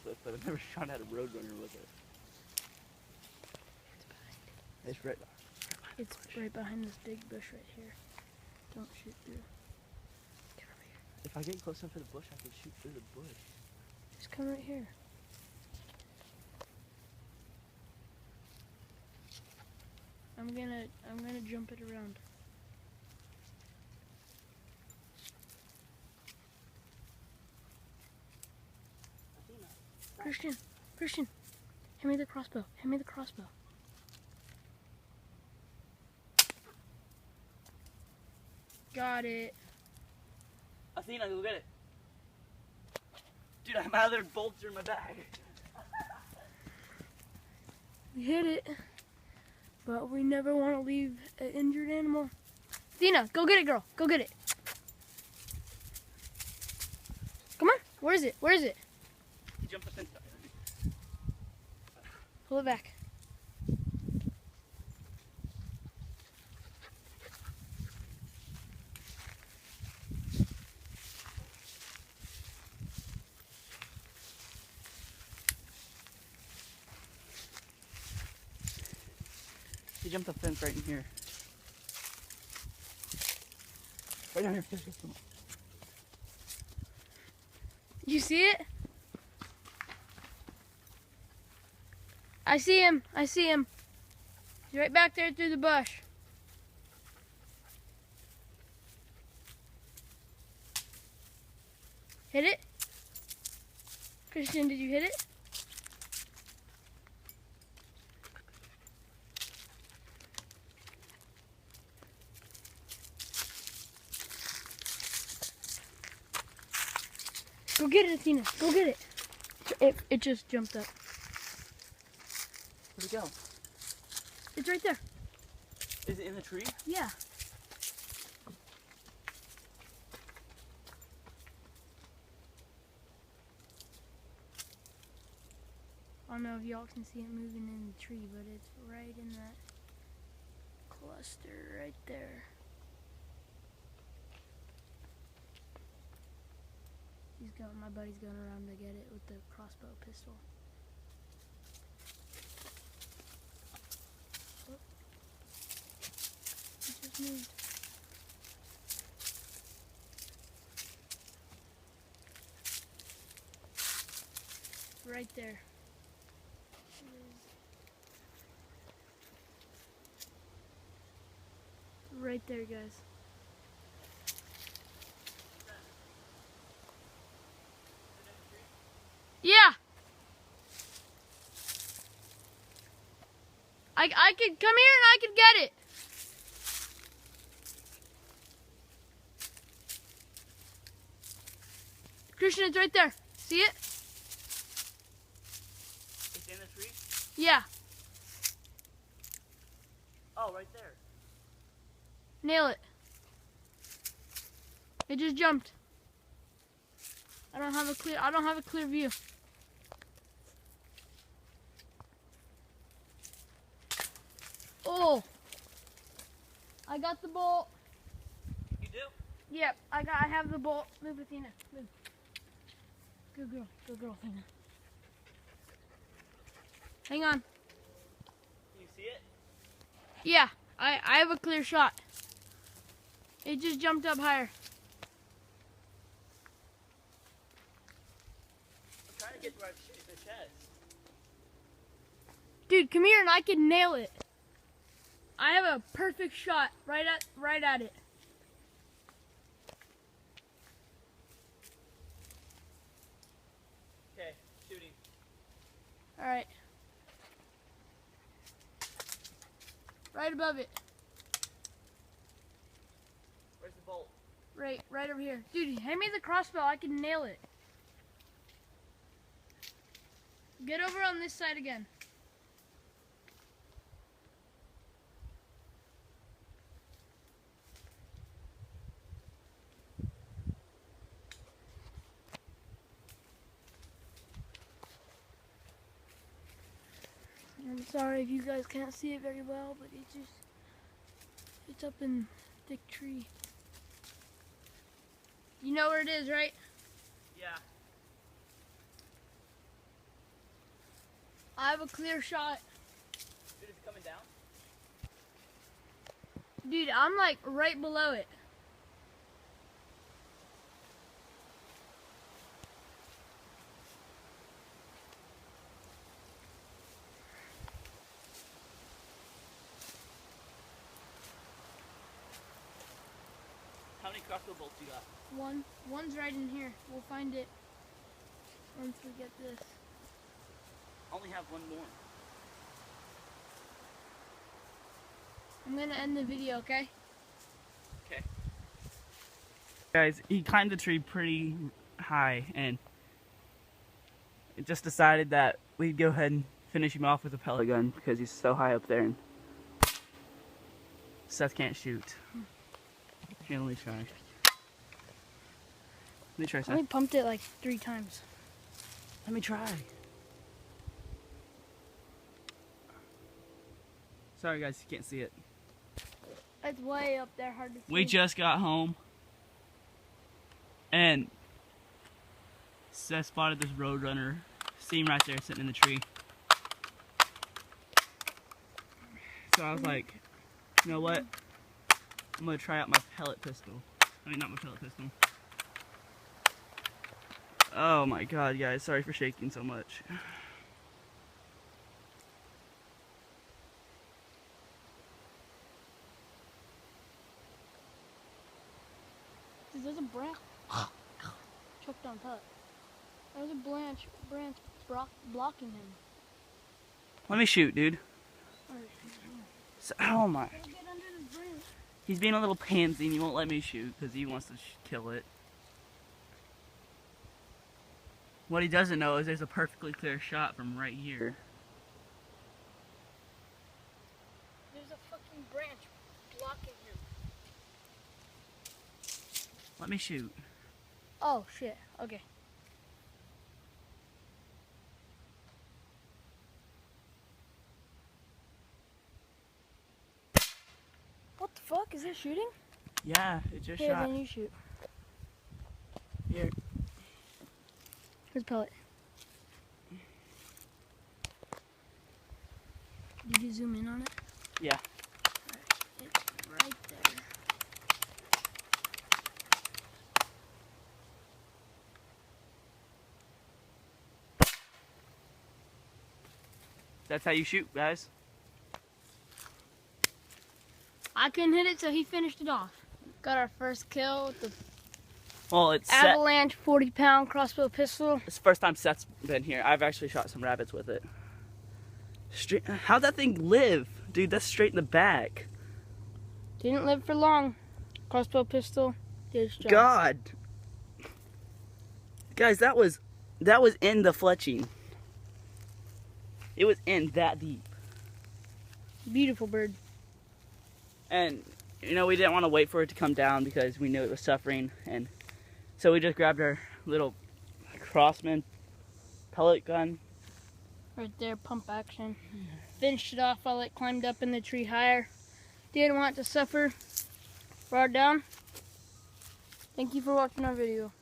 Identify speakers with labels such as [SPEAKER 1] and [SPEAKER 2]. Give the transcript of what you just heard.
[SPEAKER 1] with, but I've never shot at a roadrunner with it. It's right behind.
[SPEAKER 2] It's right behind this big bush right here. Don't shoot through. Get over here.
[SPEAKER 1] If I get close enough to the bush, I can shoot through the bush.
[SPEAKER 2] Just come right here. I'm gonna jump it around. Christian, hand me the crossbow. Hand me the crossbow. Got it.
[SPEAKER 1] Athena, go get it. Dude, my other bolts are in my bag.
[SPEAKER 2] We hit it, but we never want to leave an injured animal. Athena, go get it, girl. Go get it. Come on. Where is it? Where is it?
[SPEAKER 1] He jumped the fence.
[SPEAKER 2] Pull it back.
[SPEAKER 1] He jumped the fence right in here. Right down here. Come on.
[SPEAKER 2] You see it? I see him. I see him. He's right back there through the bush. Hit it? Christian, did you hit it? Go get it, Athena. Go get it. It just jumped up.
[SPEAKER 1] Where'd it go?
[SPEAKER 2] It's right there.
[SPEAKER 1] Is it in the tree?
[SPEAKER 2] Yeah. I don't know if y'all can see it moving in the tree, but it's right in that cluster right there. My buddy's going around to get it with the crossbow pistol. Oh. It just moved. Right there. Right there, guys. Yeah. I could come here and I could get it. Christian, it's right there. See it?
[SPEAKER 1] It's in the tree?
[SPEAKER 2] Yeah.
[SPEAKER 1] Oh, right there.
[SPEAKER 2] Nail it. It just jumped. I don't have a clear view. Oh. I got the bolt.
[SPEAKER 1] You do?
[SPEAKER 2] Yep, I have the bolt. Move, Athena. Move. Good girl, Athena. Hang on.
[SPEAKER 1] Can you see it?
[SPEAKER 2] Yeah, I have a clear shot. It just jumped up higher.
[SPEAKER 1] I'm trying to get where I shoot the chest.
[SPEAKER 2] Dude, come here and I can nail it. I have a perfect shot right at it.
[SPEAKER 1] Okay, shooting.
[SPEAKER 2] All right. Right above it.
[SPEAKER 1] Where's the bolt?
[SPEAKER 2] Right over here. Dude, hand me the crossbow. I can nail it. Get over on this side again. I'm sorry if you guys can't see it very well, but it's up in a thick tree. You know where it is, right?
[SPEAKER 1] Yeah.
[SPEAKER 2] I have a clear shot.
[SPEAKER 1] Dude, is it coming down?
[SPEAKER 2] Dude, I'm like right below it.
[SPEAKER 1] How many crossbow bolts you got?
[SPEAKER 2] One's right in here. We'll find it once we get this.
[SPEAKER 1] Only have one more.
[SPEAKER 2] I'm gonna end the video, okay?
[SPEAKER 1] Okay. Guys, he climbed the tree pretty high and it just decided that we'd go ahead and finish him off with a pellet gun because he's so high up there and Seth can't shoot. Here, let me try. Let me try,
[SPEAKER 2] I
[SPEAKER 1] Seth.
[SPEAKER 2] only pumped it like 3 times.
[SPEAKER 1] Let me try. Sorry guys, you can't see it.
[SPEAKER 2] It's way up there, hard to see.
[SPEAKER 1] We just got home and Seth spotted this roadrunner. See him right there sitting in the tree. So I was like, you know what? I'm gonna try out my pellet pistol. I mean, not my pellet pistol. Oh my god, guys, sorry for shaking so much.
[SPEAKER 2] Dude, there's a branch choked on pellet. There's a branch blocking him.
[SPEAKER 1] Let me shoot, dude.
[SPEAKER 2] Alright.
[SPEAKER 1] So, oh my.
[SPEAKER 2] Get under the branch.
[SPEAKER 1] He's being a little pansy and he won't let me shoot because he wants to kill it. What he doesn't know is there's a perfectly clear shot from right here.
[SPEAKER 2] There's a fucking branch blocking him.
[SPEAKER 1] Let me shoot.
[SPEAKER 2] Oh shit, okay. What the fuck? Is it shooting?
[SPEAKER 1] Yeah, it just
[SPEAKER 2] Here,
[SPEAKER 1] shot.
[SPEAKER 2] then you shoot.
[SPEAKER 1] Here.
[SPEAKER 2] Here's a pellet. Did you zoom in on it?
[SPEAKER 1] Yeah.
[SPEAKER 2] Alright, it's right there.
[SPEAKER 1] That's how you shoot, guys.
[SPEAKER 2] I couldn't hit it, so he finished it off. Got our first kill with the
[SPEAKER 1] Well, it's Seth.
[SPEAKER 2] Avalanche 40-pound crossbow pistol.
[SPEAKER 1] It's the first time Seth's been here. I've actually shot some rabbits with it. How'd that thing live? Dude, that's straight in the back.
[SPEAKER 2] Didn't live for long. Crossbow pistol did its job.
[SPEAKER 1] God. Guys, that was in the fletching. It was in that deep.
[SPEAKER 2] Beautiful bird.
[SPEAKER 1] And, you know, we didn't want to wait for it to come down because we knew it was suffering. And so we just grabbed our little Crossman pellet gun.
[SPEAKER 2] Right there, pump action. Finished it off while it climbed up in the tree higher. Didn't want it to suffer. Brought it down. Thank you for watching our video.